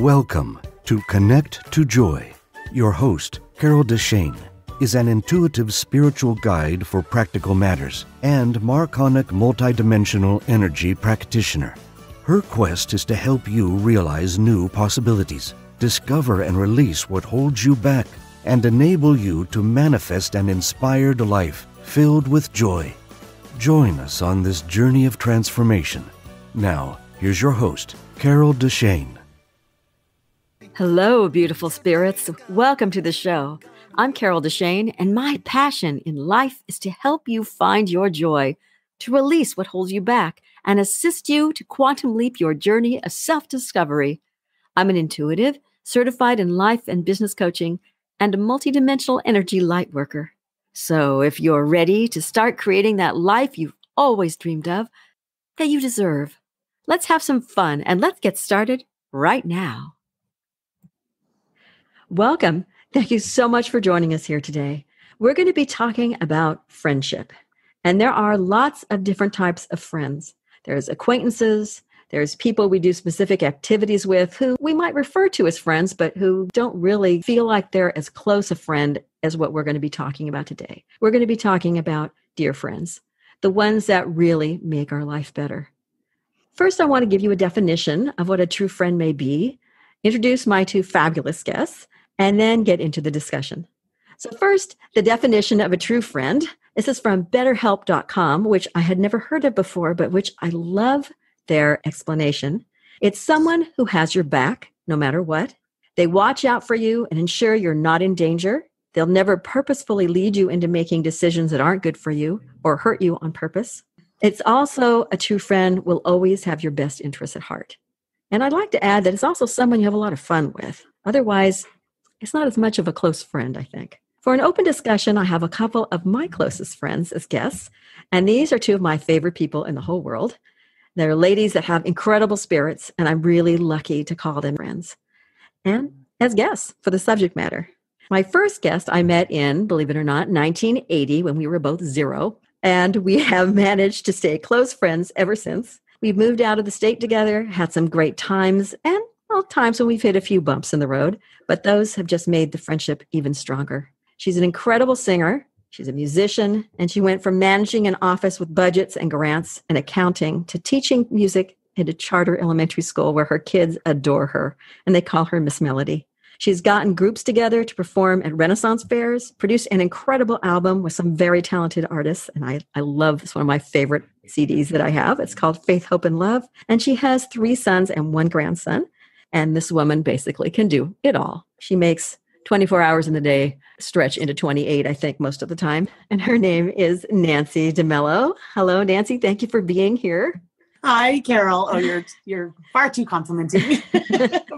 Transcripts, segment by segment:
Welcome to Connect to Joy. Your host, Carol DeChaine, is an intuitive spiritual guide for practical matters and Marconic multidimensional energy practitioner. Her quest is to help you realize new possibilities, discover and release what holds you back, and enable you to manifest an inspired life filled with joy. Join us on this journey of transformation. Now, here's your host, Carol DeChaine. Hello, beautiful spirits. Welcome to the show. I'm Carol DeChaine, and my passion in life is to help you find your joy, to release what holds you back, and assist you to quantum leap your journey of self-discovery. I'm an intuitive, certified in life and business coaching, and a multidimensional energy light worker. So if you're ready to start creating that life you've always dreamed of, that you deserve, let's have some fun and let's get started right now. Welcome. Thank you so much for joining us here today. We're going to be talking about friendship. And there are lots of different types of friends. There's acquaintances, there's people we do specific activities with who we might refer to as friends, but who don't really feel like they're as close a friend as what we're going to be talking about today. We're going to be talking about dear friends, the ones that really make our life better. First, I want to give you a definition of what a true friend may be, introduce my two fabulous guests, and then get into the discussion. So first, the definition of a true friend. This is from BetterHelp.com, which I had never heard of before, but which I love their explanation. It's someone who has your back, no matter what. They watch out for you and ensure you're not in danger. They'll never purposefully lead you into making decisions that aren't good for you or hurt you on purpose. It's also a true friend will always have your best interests at heart. And I'd like to add that it's also someone you have a lot of fun with. Otherwise, it's not as much of a close friend, I think. For an open discussion, I have a couple of my closest friends as guests, and these are two of my favorite people in the whole world. They're ladies that have incredible spirits, and I'm really lucky to call them friends. And as guests for the subject matter. My first guest I met in, believe it or not, 1980 when we were both 0, and we have managed to stay close friends ever since. We've moved out of the state together, had some great times, and times when we've hit a few bumps in the road, but those have just made the friendship even stronger. She's an incredible singer. She's a musician, and she went from managing an office with budgets and grants and accounting to teaching music at a charter elementary school where her kids adore her, and they call her Miss Melody. She's gotten groups together to perform at Renaissance fairs, produced an incredible album with some very talented artists, and I love this, one of my favorite CDs that I have. It's called Faith, Hope, and Love, and she has 3 sons and 1 grandson. And this woman basically can do it all. She makes 24 hours in the day stretch into 28, I think, most of the time. And her name is Nancy DeMello. Hello, Nancy. Thank you for being here. Hi, Carol. Oh, you're far too complimenting,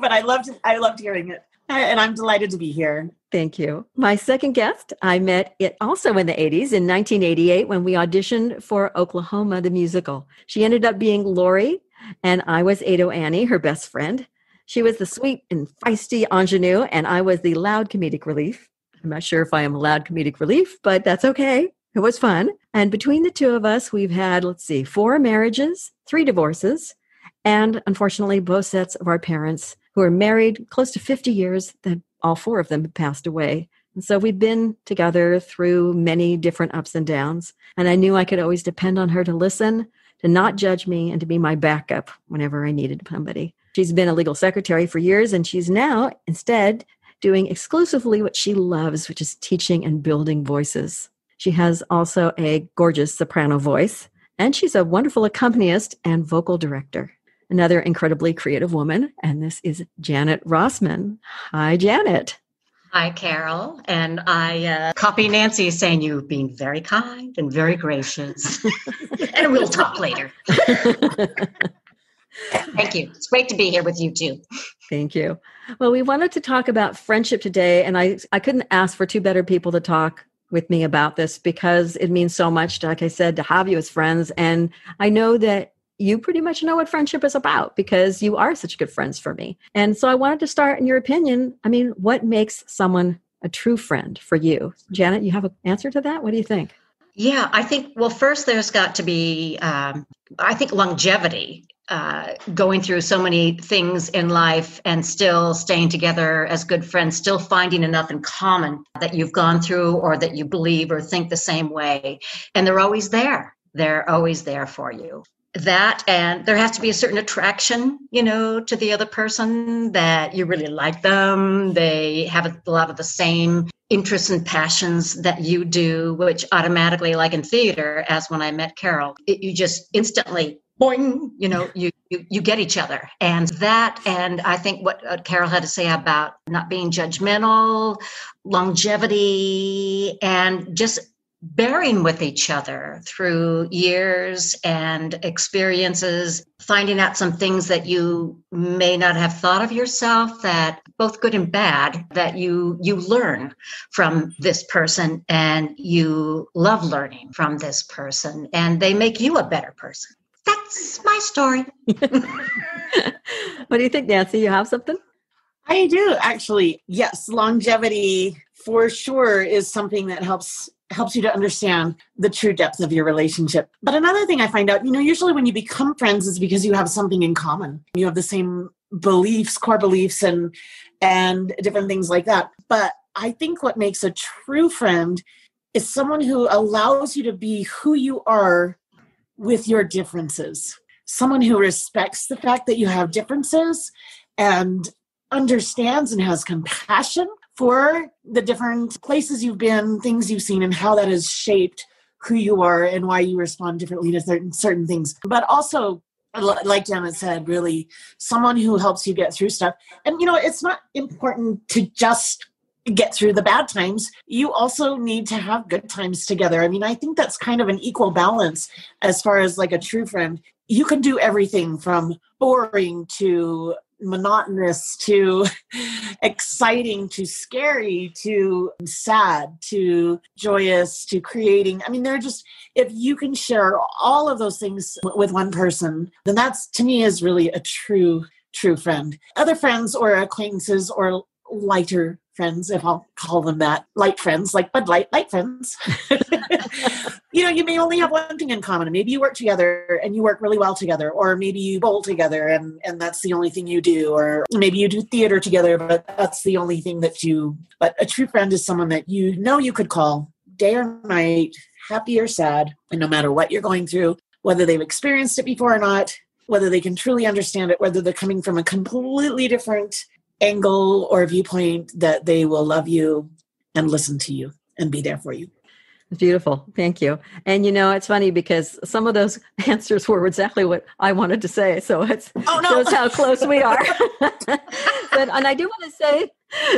but I loved hearing it, and I'm delighted to be here. Thank you. My second guest, I met it also in the 80s, in 1988, when we auditioned for Oklahoma, the musical. She ended up being Lori, and I was Ado Annie, her best friend. She was the sweet and feisty ingenue, and I was the loud comedic relief. I'm not sure if I am a loud comedic relief, but that's okay. It was fun. And between the two of us, we've had, 4 marriages, 3 divorces, and unfortunately, both sets of our parents who are married close to 50 years, that all 4 of them have passed away. And so we've been together through many different ups and downs. And I knew I could always depend on her to listen, to not judge me, and to be my backup whenever I needed somebody. She's been a legal secretary for years, and she's now instead doing exclusively what she loves, which is teaching and building voices. She has also a gorgeous soprano voice, and she's a wonderful accompanist and vocal director. Another incredibly creative woman, and this is Janet Rossman. Hi, Janet. Hi, Carol. And I copy Nancy saying you've been very kind and very gracious. And we'll talk later. Thank you. It's great to be here with you too. Thank you. Well, we wanted to talk about friendship today, and I couldn't ask for 2 better people to talk with me about this because it means so much, like I said, to have you as friends. And I know that you pretty much know what friendship is about because you are such good friends for me. And so I wanted to start, in your opinion, what makes someone a true friend for you? Janet, you have an answer to that? What do you think? Yeah, I think, first there's got to be, longevity going through so many things in life and still staying together as good friends, still finding enough in common that you've gone through or that you believe or think the same way. And they're always there. They're always there for you. That, and there has to be a certain attraction, to the other person, that you really like them. They have a lot of the same interests and passions that you do, which automatically, like in theater, as when I met Carol, you just instantly, boing, you get each other. And I think what Carol had to say about not being judgmental, longevity, and just bearing with each other through years and experiences, finding out some things that you may not have thought of yourself, that both good and bad, that you learn from this person, and you love learning from this person, and they make you a better person. That's my story. What do you think, Nancy? You have something? I do, actually. Yes, longevity for sure is something that helps you to understand the true depth of your relationship. But another thing I find out, usually when you become friends is because you have something in common. You have the same beliefs, core beliefs, and different things like that. But I think what makes a true friend is someone who allows you to be who you are with your differences. Someone who respects the fact that you have differences and understands and has compassion for the different places you've been, things you've seen, and how that has shaped who you are and why you respond differently to certain things. But also, like Janet said, really someone who helps you get through stuff. And, it's not important to just get through the bad times. You also need to have good times together. I mean, I think that's kind of an equal balance as far as like a true friend. You can do everything from boring to monotonous to exciting to scary to sad to joyous to creating. I mean, if you can share all of those things with one person, then that's, to me, is really a true friend. Other friends or acquaintances or lighter friends, if I'll call them that, light friends, like Bud Light, light friends. You may only have one thing in common. Maybe you work together and you work really well together, or maybe you bowl together and that's the only thing you do, or maybe you do theater together, but that's the only thing but a true friend is someone that you could call day or night, happy or sad, and no matter what you're going through, whether they've experienced it before or not, whether they can truly understand it, whether they're coming from a completely different angle or viewpoint, that they will love you and listen to you and be there for you. Beautiful. Thank you. And it's funny because some of those answers were exactly what I wanted to say. So it shows how close we are. And I do want to say,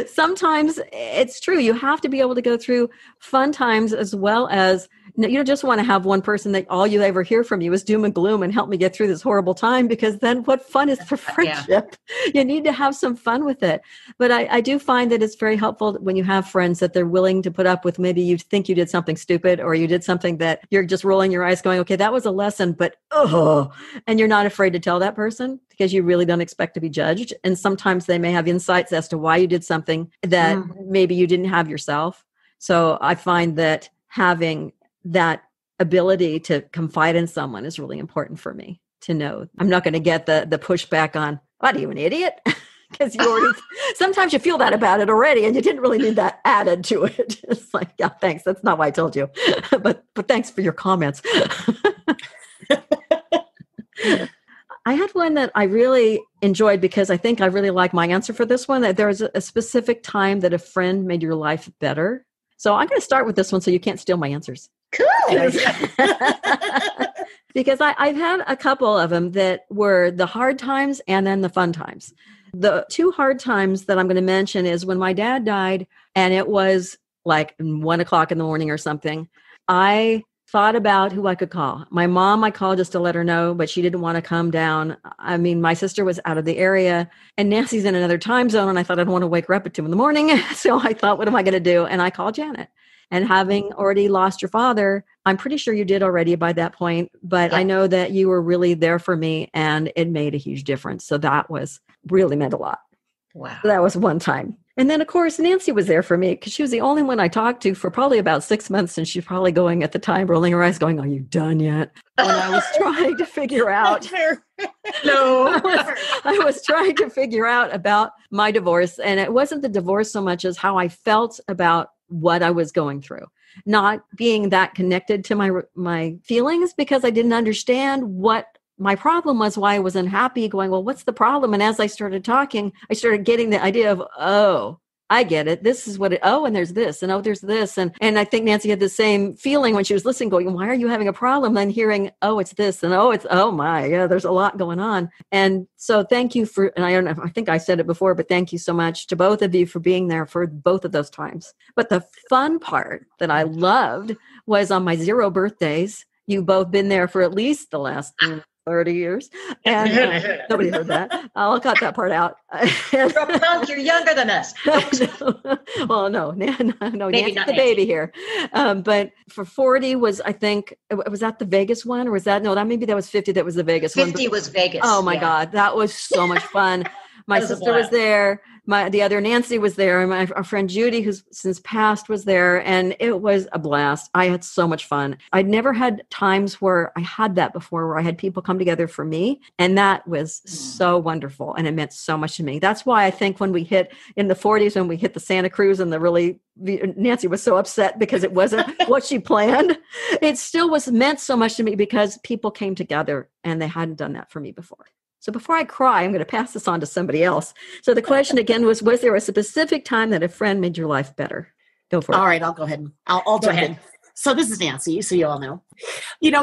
sometimes it's true. You have to be able to go through fun times as well as, you don't just want to have one person that all you ever hear from you is doom and gloom and help me get through this horrible time, because then what fun is for friendship? Yeah. You need to have some fun with it. But I do find that it's very helpful when you have friends that they're willing to put up with, maybe you think you did something stupid or you did something that you're just rolling your eyes going, okay, that was a lesson, but and you're not afraid to tell that person because you really don't expect to be judged. And sometimes they may have insights as to why you did something that maybe you didn't have yourself. So I find that having that ability to confide in someone is really important for me to know. I'm not going to get the pushback on, what, are you an idiot? Because you already, sometimes you feel that about it already and you didn't really need that added to it. It's like, yeah, thanks. That's not why I told you. but thanks for your comments. I had one that I really enjoyed because I think I really like my answer for this one. That there was a specific time that a friend made your life better. So I'm going to start with this one so you can't steal my answers. Cool. Because I've had a couple of them that were the hard times and then the fun times. The two hard times that I'm going to mention is when my dad died and it was like 1:00 in the morning or something. I thought about who I could call. My mom, I called just to let her know, but she didn't want to come down. I mean, my sister was out of the area and Nancy's in another time zone. And I thought I'd want to wake her up at 2 a.m. So I thought, what am I going to do? And I called Janet. And having already lost your father, I'm pretty sure you did already by that point, but I know that you were really there for me and it made a huge difference. So that really meant a lot. Wow. So that was one time. And then, of course, Nancy was there for me because she was the only one I talked to for probably about 6 months. And she's probably going at the time, rolling her eyes, going, "Are you done yet?" When I was trying to figure out. No. I was trying to figure out about my divorce. And it wasn't the divorce so much as how I felt about what I was going through. Not being that connected to my feelings because I didn't understand what my problem was, why I was unhappy, going, well, what's the problem? And as I started talking, I started getting the idea of, oh, I get it. This is what it, oh, and there's this, and oh, there's this. And I think Nancy had the same feeling when she was listening, going, why are you having a problem? And hearing, oh, it's this, and oh, it's, oh my, yeah, there's a lot going on. And so thank you for, and I don't know, I think I said it before, but thank you so much to both of you for being there for both of those times. But the fun part that I loved was on my 0 birthdays. You've both been there for at least the last 30 years. And nobody heard that. I'll cut that part out. You're a punk, you're younger than us. Well, no, Nancy's the Nancy. baby here. But for 40 was, I think, was that the Vegas one? Or was that, no, maybe that was 50. That was the Vegas one. 50 was Vegas. Oh my God. That was so much fun. My sister was there. The other Nancy was there, and our friend Judy, who's since passed, was there, and it was a blast. I had so much fun. I'd never had times where I had that before, where I had people come together for me, and that was so wonderful, and it meant so much to me. That's why I think when we hit in the 40s, when we hit the Santa Cruz, and Nancy was so upset because it wasn't what she planned. It still was meant so much to me because people came together, and they hadn't done that for me before. So before I cry, I'm going to pass this on to somebody else. So the question again was there a specific time that a friend made your life better? Go for it. All right, I'll go ahead. I'll jump in. So this is Nancy, so you all know.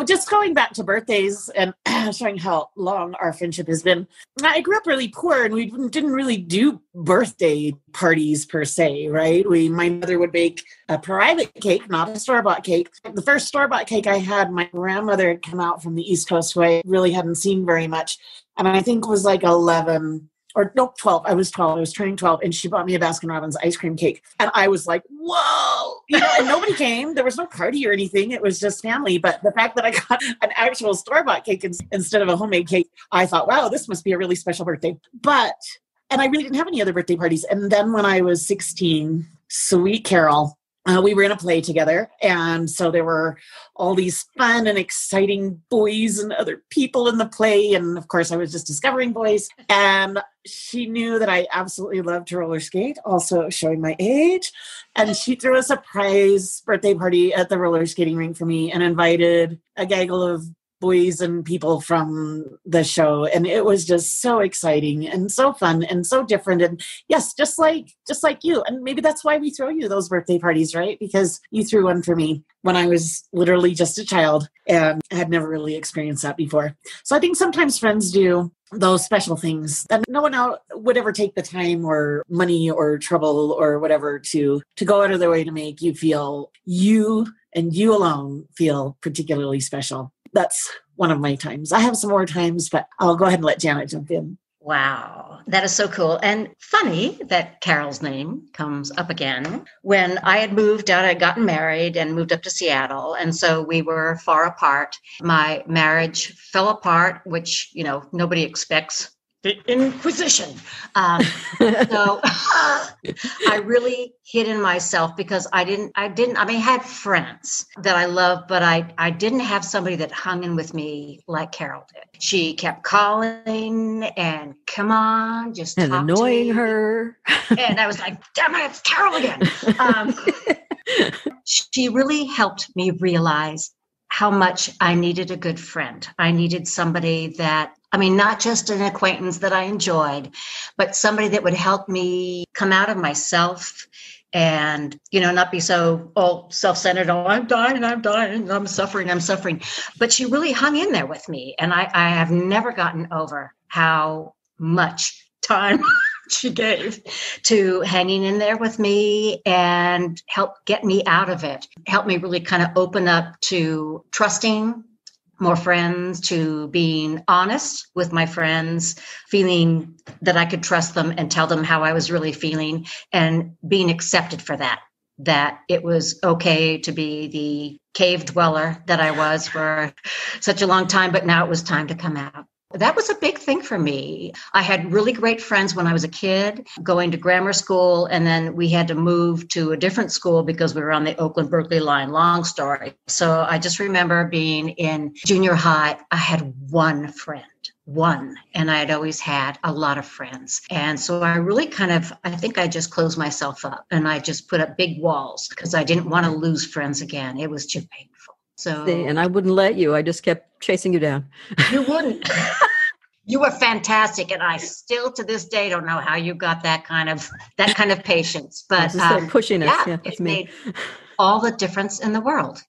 Just going back to birthdays and showing how long our friendship has been. I grew up really poor, and we didn't really do birthday parties per se, right? My mother would bake a private cake, not a store-bought cake. The first store-bought cake I had, my grandmother had come out from the East Coast, who I really hadn't seen very much. And I think was like 11 or no, 12. I was 12. I was turning 12. And she bought me a Baskin-Robbins ice cream cake. And I was like, whoa, and nobody came. There was no party or anything. It was just family. But the fact that I got an actual store-bought cake instead of a homemade cake, I thought, wow, this must be a really special birthday. And I really didn't have any other birthday parties. And then when I was 16, sweet Carol, we were in a play together. And so there were all these fun and exciting boys and other people in the play. And of course, I was just discovering boys. And she knew that I absolutely loved to roller skate, also showing my age. And she threw a surprise birthday party at the roller skating rink for me and invited a gaggle of boys and people from the show. And it was just so exciting and so fun and so different. And yes, just like you. And maybe that's why we throw you those birthday parties, right? Because you threw one for me when I was literally just a child and I had never really experienced that before. So I think sometimes friends do those special things that no one else would ever take the time or money or trouble or whatever to go out of their way to make you feel, you and you alone feel particularly special. That's one of my times. I have some more times, but I'll go ahead and let Janet jump in. Wow, that is so cool. And funny that Carol's name comes up again. When I had moved out, I'd gotten married and moved up to Seattle. And so we were far apart. My marriage fell apart, which, nobody expects. The Inquisition. So I really hid in myself because I had friends that I loved, but I didn't have somebody that hung in with me like Carol did. She kept calling and come on, just and talk annoying to me. Her. And I was like, damn it, it's Carol again. She really helped me realize how much I needed a good friend. I needed somebody that, not just an acquaintance that I enjoyed, but somebody that would help me come out of myself and, not be so self-centered. Oh, I'm dying, I'm suffering. But she really hung in there with me. And I have never gotten over how much time she gave to hanging in there with me and help get me out of it. Help me really kind of open up to trusting more friends, to being honest with my friends, feeling that I could trust them and tell them how I was really feeling, and being accepted for that it was okay to be the cave dweller that I was for such a long time, but now it was time to come out. That was a big thing for me. I had really great friends when I was a kid, going to grammar school, and then we had to move to a different school because we were on the Oakland-Berkeley line. Long story. So I just remember being in junior high. I had one friend. And I had always had a lot of friends. And so I really I think I just closed myself up and I just put up big walls because I didn't want to lose friends again. It was too painful. So, and I wouldn't let you. I just kept chasing you down. You wouldn't. You were fantastic, and I still to this day don't know how you got that kind of patience. But just pushing us. Yeah, it made all the difference in the world.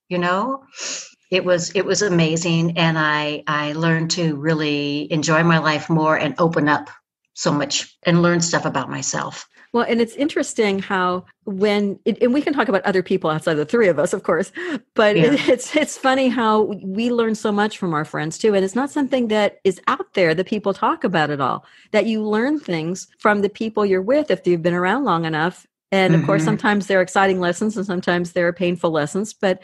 It was amazing, and I learned to really enjoy my life more and open up so much and learn stuff about myself. Well, and it's interesting how and we can talk about other people outside the three of us, of course, but it's funny how we learn so much from our friends too. And it's not something that is out there that people talk about at all, that you learn things from the people you're with if you've been around long enough. And of course, sometimes they're exciting lessons and sometimes they're painful lessons, but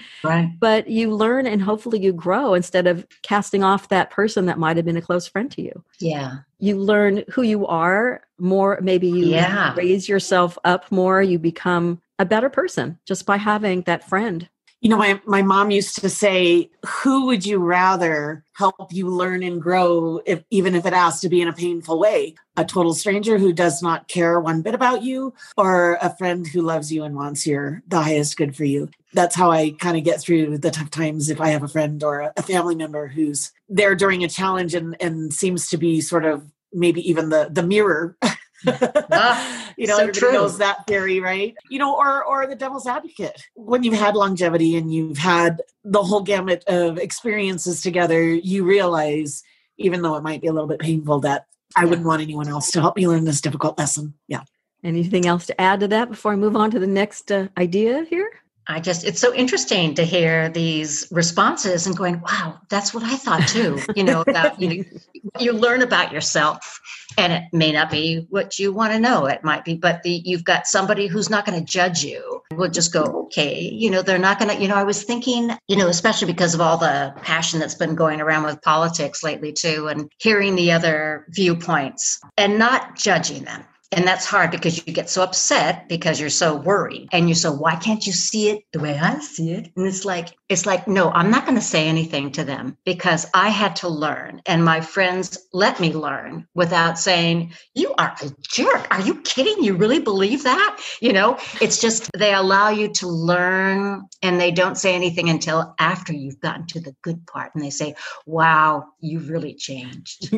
you learn and hopefully you grow instead of casting off that person that might have been a close friend to you. Yeah. You learn who you are more. Maybe you raise yourself up more. You become a better person just by having that friend. My mom used to say, who would you rather help you learn and grow, even if it has to be in a painful way? A total stranger who does not care one bit about you, or a friend who loves you and wants the highest good for you? That's how I kind of get through the tough times. If I have a friend or a family member who's there during a challenge and seems to be sort of maybe even the mirror. So everybody true. knows that theory, right? Or the devil's advocate. When you've had longevity and you've had the whole gamut of experiences together, you realize, even though it might be a little bit painful, that I wouldn't want anyone else to help me learn this difficult lesson. Yeah. Anything else to add to that before I move on to the next idea here? It's so interesting to hear these responses and going, wow, that's what I thought too, about, you learn about yourself and it may not be what you want to know. It might be, but you've got somebody who's not going to judge you. We'll just go, okay, they're not going to, I was thinking, especially because of all the passion that's been going around with politics lately too, and hearing the other viewpoints and not judging them. And that's hard because you get so upset because you're so worried and you're so, why can't you see it the way I see it? And it's like, no, I'm not going to say anything to them because I had to learn and my friends let me learn without saying, you are a jerk. Are you kidding? You really believe that? It's just, they allow you to learn and they don't say anything until after you've gotten to the good part. And they say, wow, you've really changed.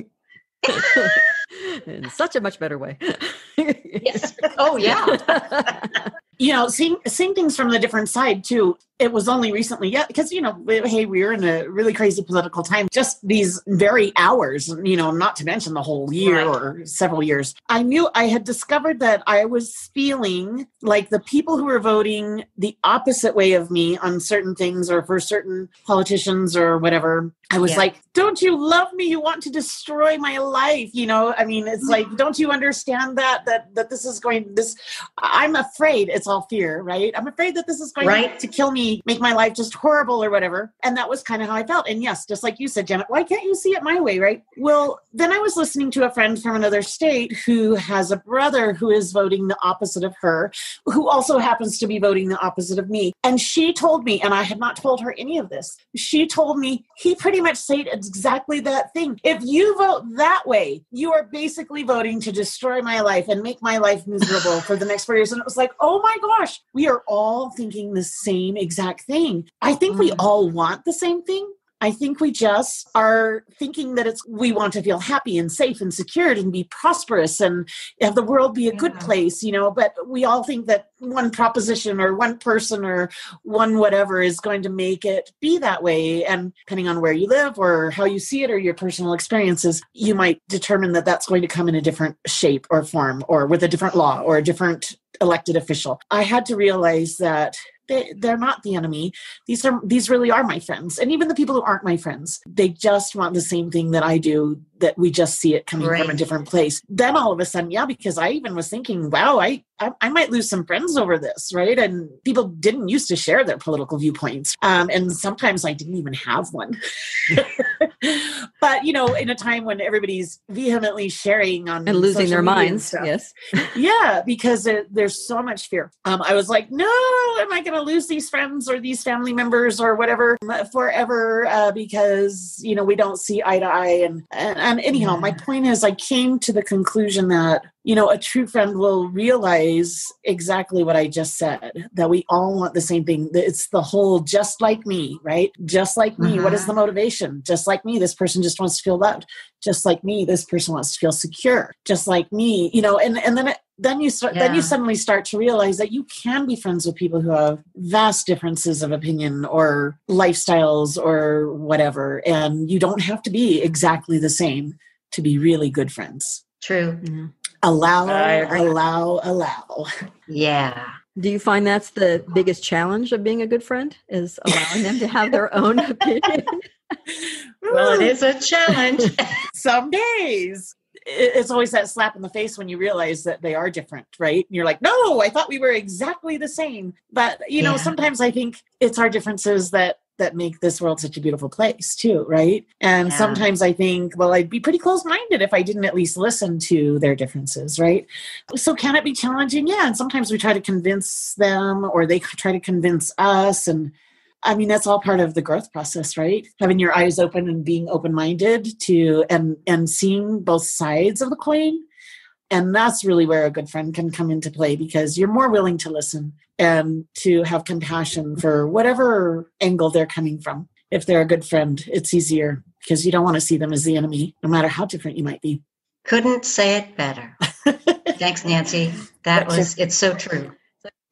In such a much better way. Yes. Oh, yeah. Seeing things from the different side too. It was only recently, because, hey, we're in a really crazy political time. Just these very hours, not to mention the whole year or several years. I knew I had discovered that I was feeling like the people who were voting the opposite way of me on certain things or for certain politicians or whatever. I was like, don't you love me? You want to destroy my life. It's like, don't you understand that this is I'm afraid it's all fear, right? I'm afraid that this is going to kill me, make my life just horrible or whatever. And that was kind of how I felt. And yes, just like you said, Janet, why can't you see it my way, right? Well, then I was listening to a friend from another state who has a brother who is voting the opposite of her, who also happens to be voting the opposite of me. And she told me, and I had not told her any of this, she told me he pretty much said exactly that thing. If you vote that way, you are basically voting to destroy my life and make my life miserable for the next 4 years. And it was like, oh my gosh, we are all thinking the same exact thing. I think we all want the same thing. I think we just are thinking that we want to feel happy and safe and secured and be prosperous and have the world be a good place, but we all think that one proposition or one person or one whatever is going to make it be that way. And depending on where you live or how you see it or your personal experiences, you might determine that that's going to come in a different shape or form or with a different law or a different elected official. I had to realize that they're not the enemy. These really are my friends. And even the people who aren't my friends, they just want the same thing that I do, that we just see it coming from a different place. Then all of a sudden, because I even was thinking, wow, I might lose some friends over this, right? And people didn't used to share their political viewpoints. And sometimes I didn't even have one. But, in a time when everybody's vehemently sharing on and losing their minds. Stuff, yes. Yeah, because there's so much fear. I was like, no, am I going to lose these friends or these family members or whatever forever because, we don't see eye to eye. And anyhow, my point is I came to the conclusion that, a true friend will realize exactly what I just said, that we all want the same thing. It's the whole just like me, right? Just like me. What is the motivation? Just like me, this person just wants to feel loved. Just like me, this person wants to feel secure. Just like me, and then you suddenly start to realize that you can be friends with people who have vast differences of opinion or lifestyles or whatever. And you don't have to be exactly the same to be really good friends. True. Mm-hmm. Allow. Yeah. Do you find that's the biggest challenge of being a good friend, is allowing them to have their own opinion? Well, it is a challenge. Some days. It's always that slap in the face when you realize that they are different, right? And you're like, no, I thought we were exactly the same. But, sometimes I think it's our differences that make this world such a beautiful place too, right? And sometimes I think, well, I'd be pretty close-minded if I didn't at least listen to their differences, right? So can it be challenging? Yeah. And sometimes we try to convince them or they try to convince us. And that's all part of the growth process, right? Having your eyes open and being open-minded to and seeing both sides of the coin. And that's really where a good friend can come into play, because you're more willing to listen and to have compassion for whatever angle they're coming from. If they're a good friend, it's easier because you don't want to see them as the enemy, no matter how different you might be. Couldn't say it better. Thanks, Nancy. It's so true.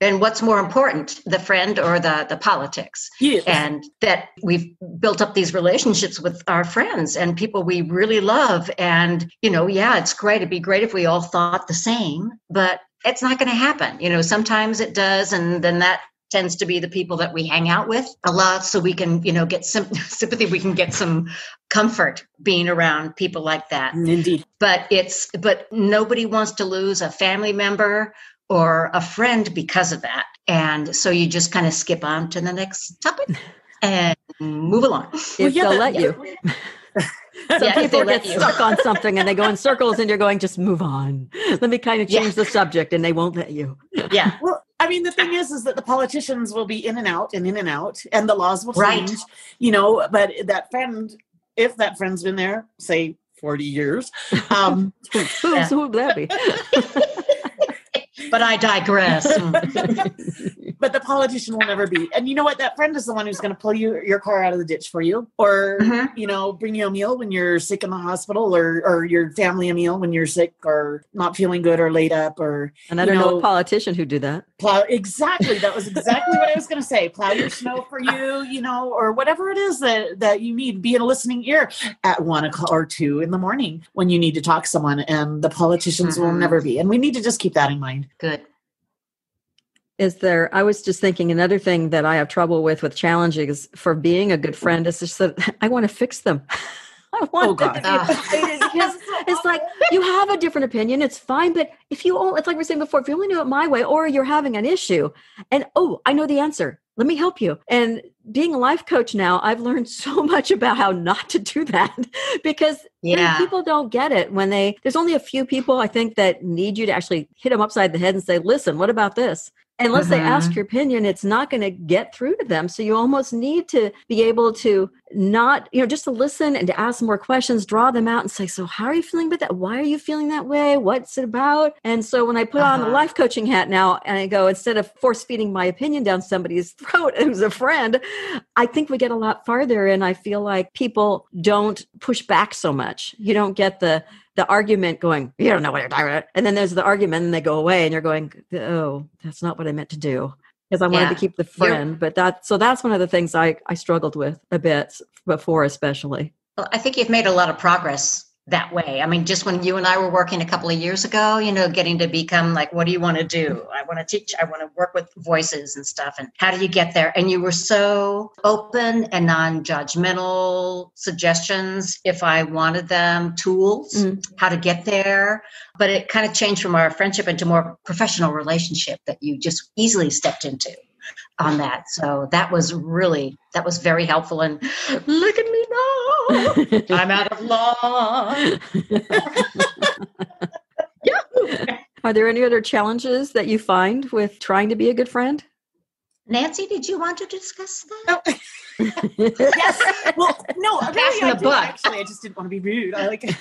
And what's more important, the friend or the politics? Yes. And that we've built up these relationships with our friends and people we really love. And, it's great. It'd be great if we all thought the same, but it's not going to happen. Sometimes it does. And then that tends to be the people that we hang out with a lot. So we can, get some sympathy. We can get some comfort being around people like that. Indeed. But nobody wants to lose a family member or a friend because of that. And so you just kind of skip on to the next topic and move along. If they'll let you. Some people get stuck on something and they go in circles and you're going, just move on. Let me kind of change the subject, and they won't let you. Yeah. Well, the thing is that the politicians will be in and out, and the laws will change, but that friend, if that friend's been there, say 40 years. Who would that be? But I digress. But the politician will never be. And you know what? That friend is the one who's going to pull your car out of the ditch for you, or, bring you a meal when you're sick in the hospital, or your family a meal when you're sick or not feeling good or laid up. And I don't know a politician who do that. Exactly. That was exactly what I was going to say. Plow your snow for you, or whatever it is that you need. Be in a listening ear at 1 o'clock or 2 in the morning when you need to talk to someone, and the politicians will never be. And we need to just keep that in mind. Good. I was just thinking another thing that I have trouble with challenges for being a good friend is just that I want to fix them. I want them to be frustrated because it's like, you have a different opinion. It's fine. But it's like we were saying before, if you only knew it my way, or you're having an issue and, I know the answer. Let me help you. And being a life coach now, I've learned so much about how not to do that because people don't get it when there's only a few people I think that need you to actually hit them upside the head and say, listen, what about this? Unless they ask your opinion, it's not going to get through to them. So you almost need to be able to not, just to listen and to ask more questions, draw them out and say, so how are you feeling about that? Why are you feeling that way? What's it about? And so when I put on the life coaching hat now and I go, instead of force feeding my opinion down somebody's throat who's a friend, I think we get a lot farther. And I feel like people don't push back so much. You don't get the argument going, you don't know what you're talking about. And then there's the argument and they go away and you're going, oh, that's not what I meant to do. Because I wanted to keep the friend. But that's one of the things I struggled with a bit before, especially. Well, I think you've made a lot of progress that way. I mean, just when you and I were working a couple of years ago, getting to become like, what do you want to do? I want to teach. I want to work with voices and stuff. And how do you get there? And you were so open and non-judgmental suggestions if I wanted them, tools, how to get there. But it kind of changed from our friendship into more of a professional relationship that you just easily stepped into on that. So that was very helpful. And look at me now. I'm out of line. Are there any other challenges that you find with trying to be a good friend? Nancy, did you want to discuss that? Oh. Yes. Well, no, Passing really, the buck. Actually, I just didn't want to be rude. I like it.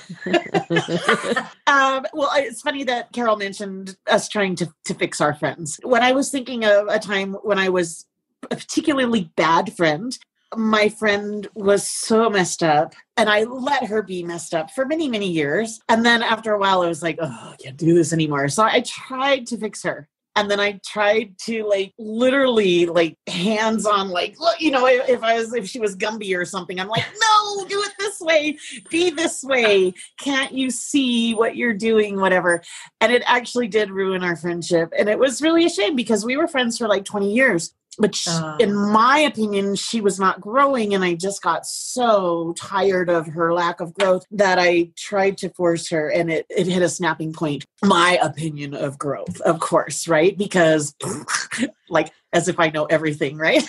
Well, it's funny that Carol mentioned us trying to fix our friends. When I was thinking of a time when I was a particularly bad friend, my friend was so messed up and I let her be messed up for many, many years. And then after a while, I was like, oh, I can't do this anymore. So I tried to fix her. And then I tried to literally hands on, if she was Gumby or something, I'm like, no, do it this way, be this way. Can't you see what you're doing? Whatever. And it actually did ruin our friendship. And it was really a shame because we were friends for 20 years. But in my opinion, she was not growing. And I just got so tired of her lack of growth that I tried to force her. And it hit a snapping point. My opinion of growth, of course, right? Because as if I know everything, right?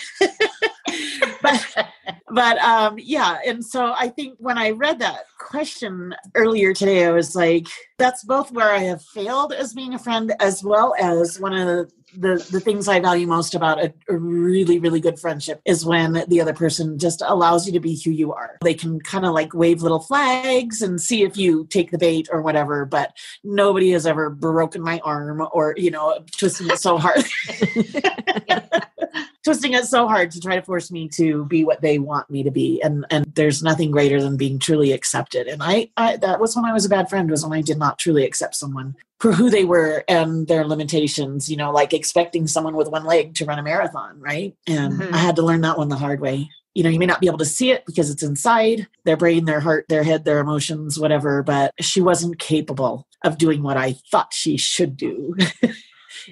But yeah. And so I think when I read that question earlier today, I was like, that's both where I have failed as being a friend, as well as one of the things I value most about a really, really good friendship is when the other person just allows you to be who you are. They can kind of wave little flags and see if you take the bait or whatever, but nobody has ever broken my arm or, twisting it so hard. Twisting it so hard to try to force me to be what they want me to be. And there's nothing greater than being truly accepted. And I that was when I was a bad friend, was when I did not truly accept someone for who they were and their limitations, expecting someone with one leg to run a marathon, right? And I had to learn that one the hard way. You may not be able to see it because it's inside their brain, their heart, their head, their emotions, whatever, but she wasn't capable of doing what I thought she should do.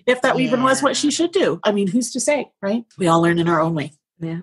If that even was what she should do. I mean, who's to say, right? We all learn in our own way. Yeah.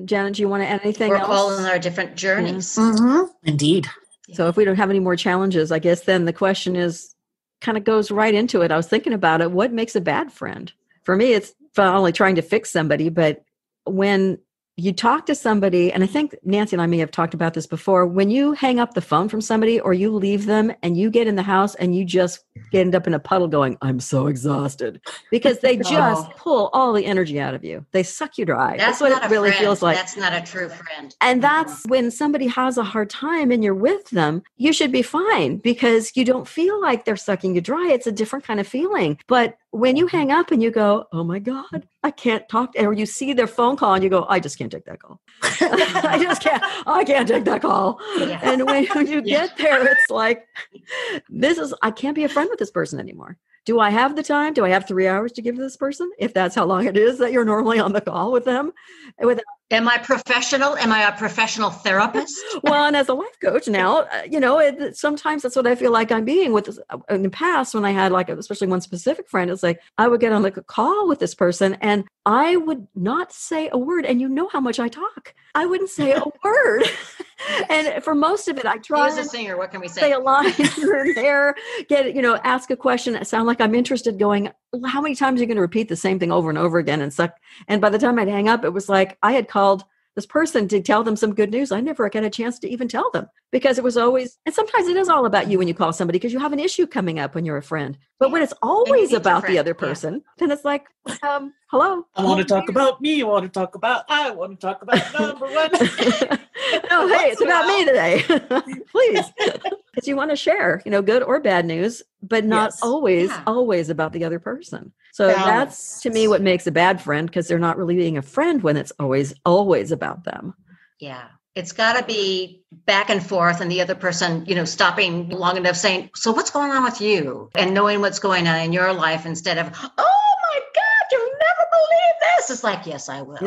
Janet, do you want to add anything We're else? all on our different journeys. Mm-hmm. Indeed. So if we don't have any more challenges, I guess then the question is, kind of goes right into it. I was thinking about it. What makes a bad friend? For me, it's not only trying to fix somebody, but when you talk to somebody, and I think Nancy and I may have talked about this before, when you hang up the phone from somebody or you leave them and you get in the house and you just end up in a puddle going, I'm so exhausted, because they just pull all the energy out of you. They suck you dry. That's what it really feels like. That's not a true friend. And that's when somebody has a hard time and you're with them, you should be fine because you don't feel like they're sucking you dry. It's a different kind of feeling. But when you hang up and you go, oh my God, I can't talk, or you see their phone call and you go, I just can't take that call. I can't take that call. Yeah. And when you get there, it's like, I can't be a friend with this person anymore. Do I have the time? Do I have 3 hours to give to this person? If that's how long it is that you're normally on the call with them. Am I professional? Am I a professional therapist? Well, and as a life coach now, sometimes that's what I feel like I'm being with. In the past, when I had especially one specific friend, it's like I would get on a call with this person and I would not say a word. And you know how much I talk. I wouldn't say a word. And for most of it, I try. He was a singer. What can we say? Say a line here and there, ask a question, sound like I'm interested, going, how many times are you going to repeat the same thing over and over again and suck? And by the time I'd hang up, it was like I had called this person to tell them some good news. I never got a chance to even tell them because it was always, and sometimes it is all about you when you call somebody because you have an issue coming up when you're a friend. But when it's always about the other person, then it's like, hello. I want to talk about me. I want to talk about number one. No, hey, it's about me today. Please. Because you want to share, good or bad news, but not always about the other person. So that's to me what makes a bad friend, because they're not really being a friend when it's always about them. Yeah. It's got to be back and forth and the other person, stopping long enough saying, so what's going on with you? And knowing what's going on in your life instead of, oh my God, you'll never believe this. It's like, yes, I will.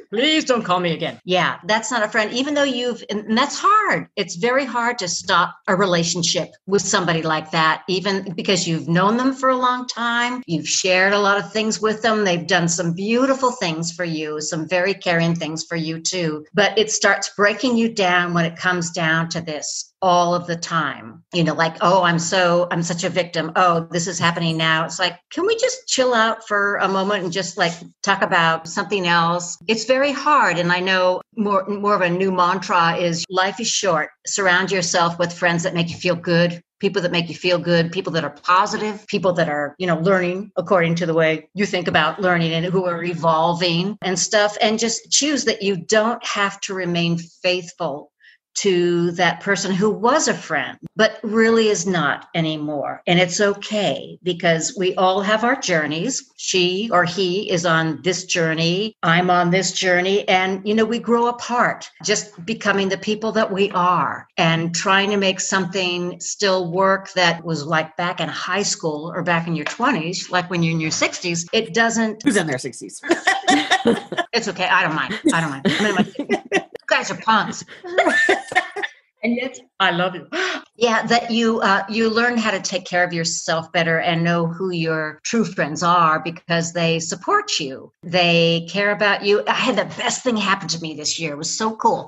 Please don't call me again. Yeah, that's not a friend. Even though and that's hard. It's very hard to stop a relationship with somebody like that, even because you've known them for a long time. You've shared a lot of things with them. They've done some beautiful things for you, some very caring things for you too. But it starts breaking you down when it comes down to this. all of the time. Like, oh, I'm such a victim. Oh, this is happening now. It's like, can we just chill out for a moment and just like talk about something else? It's very hard. And I know more of a new mantra is life is short. Surround yourself with friends that make you feel good. People that make you feel good, people that are positive, people that are, learning according to the way you think about learning and who are evolving and stuff. And just choose that you don't have to remain faithful to that person who was a friend, but really is not anymore. And it's okay, because we all have our journeys. She or he is on this journey. I'm on this journey. And, we grow apart, just becoming the people that we are and trying to make something still work that was like back in high school or back in your 20s, like when you're in your 60s. It doesn't. Who's in their 60s? It's okay. I don't mind. I'm in my 60s. You guys are punks. And yet, I love you. Yeah, that you learn how to take care of yourself better and know who your true friends are, because they support you. They care about you. I had the best thing happen to me this year. It was so cool.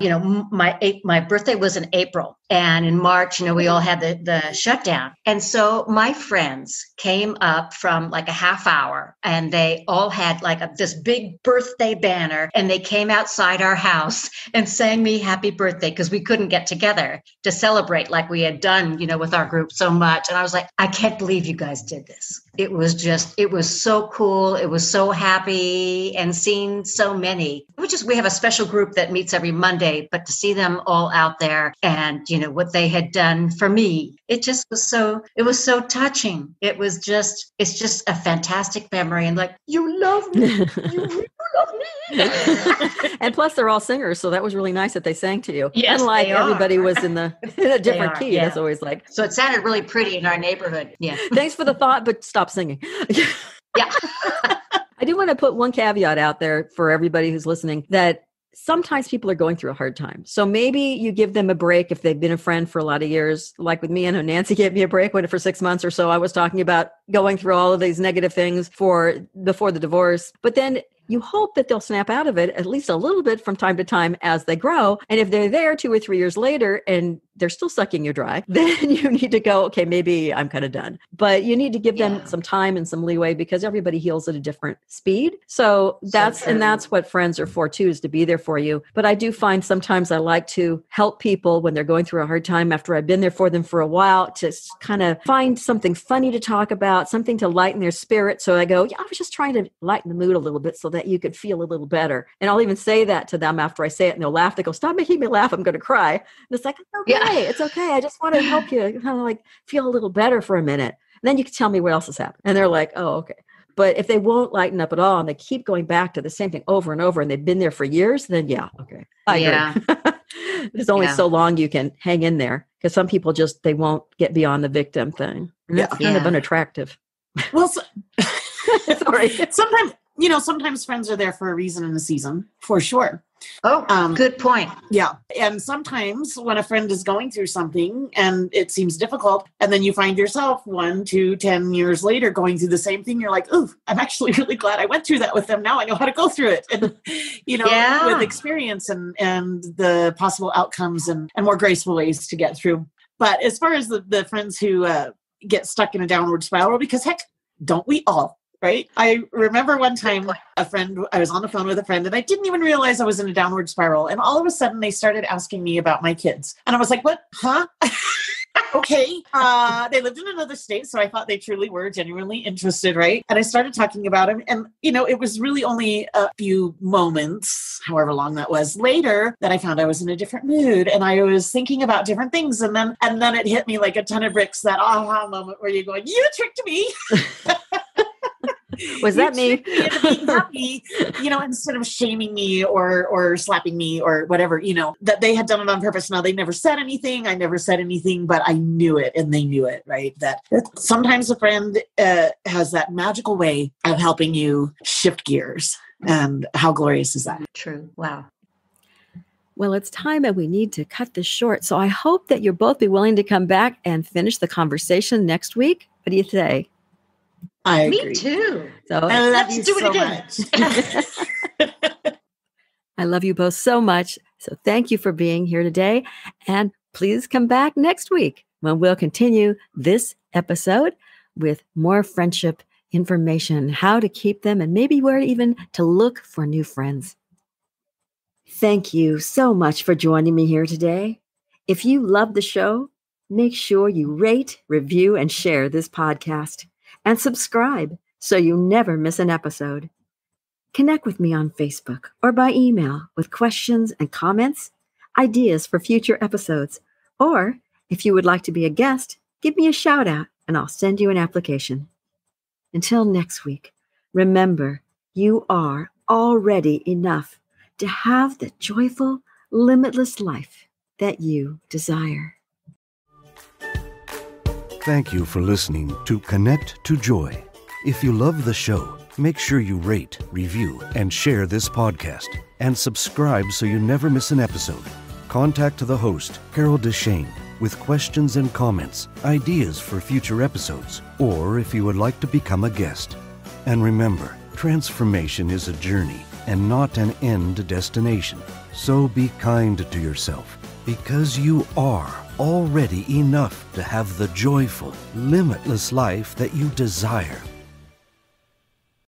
My birthday was in April, and in March, we all had the shutdown. And so my friends came up from like a half hour, and they all had like this big birthday banner, and they came outside our house and sang me happy birthday, because we couldn't get together to celebrate like we had done, with our group so much. And I was like, I can't believe you guys did this. It was so cool. It was so happy, and seeing so many. We have a special group that meets every Monday, but to see them all out there and, what they had done for me, it was so touching. It's just a fantastic memory. And like, you love me. You really love me. And plus they're all singers. So that was really nice that they sang to you. Yes, unlike everybody was in a different key. Yeah. That's always like. So it sounded really pretty in our neighborhood. Yeah. Thanks for the thought, but stop singing. Yeah. I do want to put one caveat out there for everybody who's listening, that sometimes people are going through a hard time. So maybe you give them a break if they've been a friend for a lot of years. Like with me, I know Nancy gave me a break for 6 months or so. I was talking about going through all of these negative things before the divorce. But then you hope that they'll snap out of it at least a little bit from time to time as they grow. And if they're there 2 or 3 years later and they're still sucking you dry, then you need to go, okay, maybe I'm kind of done. But you need to give them some time and some leeway, because everybody heals at a different speed. So that's what friends are for too, is to be there for you. But I do find sometimes I like to help people when they're going through a hard time after I've been there for them for a while, to kind of find something funny to talk about, something to lighten their spirit. So I go, I was just trying to lighten the mood a little bit so that you could feel a little better. And I'll even say that to them after I say it, and they'll laugh. They go, stop making me laugh. I'm going to cry. And it's like, okay, it's okay. I just want to help you kind of like feel a little better for a minute. And then you can tell me what else has happened. And they're like, oh, okay. But if they won't lighten up at all and they keep going back to the same thing over and over and they've been there for years, then okay. I agree. There's only so long you can hang in there, because some people they won't get beyond the victim thing. And that's kind of unattractive. Well, sorry. Sometimes friends are there for a reason and a season, for sure. Oh, good point. Yeah. And sometimes when a friend is going through something and it seems difficult, and then you find yourself 1, 2, 10 years later going through the same thing, you're like, oh, I'm actually really glad I went through that with them. Now I know how to go through it. And, with experience and the possible outcomes and more graceful ways to get through. But as far as the friends who get stuck in a downward spiral, because heck, don't we all? Right. I remember one time I was on the phone with a friend, and I didn't even realize I was in a downward spiral. And all of a sudden they started asking me about my kids. And I was like, what? Huh? Okay. They lived in another state. So I thought they truly were genuinely interested. Right. And I started talking about them. And, it was really only a few moments, however long that was, later that I found I was in a different mood. And I was thinking about different things. And then it hit me like a ton of bricks, that aha moment where you're going, you tricked me. Was that me? Being happy, instead of shaming me or slapping me or whatever, that they had done it on purpose. Now, they never said anything. I never said anything, but I knew it and they knew it, right? That sometimes a friend has that magical way of helping you shift gears. And how glorious is that? True. Wow. Well, it's time, and we need to cut this short. So I hope that you'll both be willing to come back and finish the conversation next week. What do you say? I agree. Me too. So I love you so much. I love you both so much. So thank you for being here today. And Please come back next week when we'll continue this episode with more friendship information, how to keep them, and maybe where even to look for new friends. Thank you so much for joining me here today. If you love the show, make sure you rate, review, and share this podcast, and subscribe so you never miss an episode. Connect with me on Facebook or by email with questions and comments, ideas for future episodes, or if you would like to be a guest, give me a shout out and I'll send you an application. Until next week, remember, you are already enough to have the joyful, limitless life that you desire. Thank you for listening to Connect to Joy. If you love the show, make sure you rate, review, and share this podcast, and subscribe so you never miss an episode. Contact the host, Carol DeChaine, with questions and comments, ideas for future episodes, or if you would like to become a guest. And remember, transformation is a journey and not an end destination. So be kind to yourself, because you are already enough to have the joyful, limitless life that you desire.